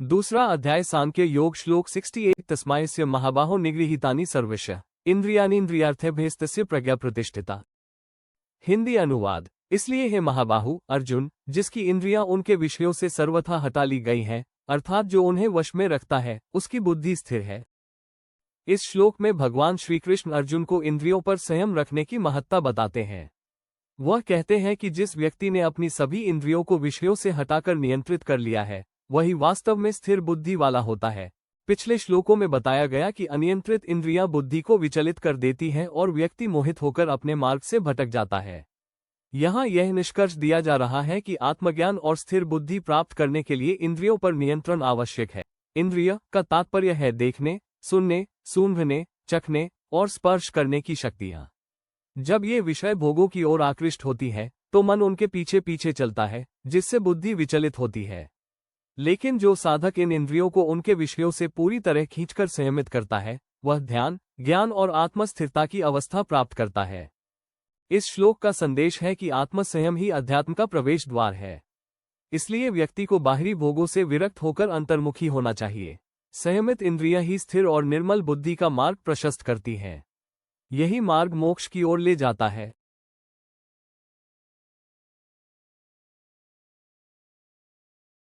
दूसरा अध्याय सांख्य योग श्लोक 68 तस्मायस्य महाबाहो निगृहीतानि सर्वश इंद्रियानीन्द्रियार्थेभ्यस्तस्य प्रज्ञा प्रतिष्ठिता। हिंदी अनुवाद। इसलिए हे महाबाहु अर्जुन, जिसकी इंद्रियां उनके विषयों से सर्वथा हटा ली गई हैं, अर्थात जो उन्हें वश में रखता है, उसकी बुद्धि स्थिर है। इस श्लोक में भगवान श्रीकृष्ण अर्जुन को इंद्रियों पर संयम रखने की महत्ता बताते हैं। वह कहते हैं कि जिस व्यक्ति ने अपनी सभी इंद्रियों को विषयों से हटाकर नियंत्रित कर लिया है, वही वास्तव में स्थिर बुद्धि वाला होता है। पिछले श्लोकों में बताया गया कि अनियंत्रित इंद्रियां बुद्धि को विचलित कर देती हैं और व्यक्ति मोहित होकर अपने मार्ग से भटक जाता है। यहाँ यह निष्कर्ष दिया जा रहा है कि आत्मज्ञान और स्थिर बुद्धि प्राप्त करने के लिए इंद्रियों पर नियंत्रण आवश्यक है। इंद्रिय का तात्पर्य है देखने, सुनने, सूंघने, चखने और स्पर्श करने की शक्तियाँ। जब ये विषय भोगों की ओर आकृष्ट होती है, तो मन उनके पीछे पीछे चलता है, जिससे बुद्धि विचलित होती है। लेकिन जो साधक इन इंद्रियों को उनके विषयों से पूरी तरह खींचकर संयमित करता है, वह ध्यान, ज्ञान और आत्मस्थिरता की अवस्था प्राप्त करता है। इस श्लोक का संदेश है कि आत्मसंयम ही अध्यात्म का प्रवेश द्वार है। इसलिए व्यक्ति को बाहरी भोगों से विरक्त होकर अंतर्मुखी होना चाहिए। संयमित इंद्रियां ही स्थिर और निर्मल बुद्धि का मार्ग प्रशस्त करती हैं। यही मार्ग मोक्ष की ओर ले जाता है।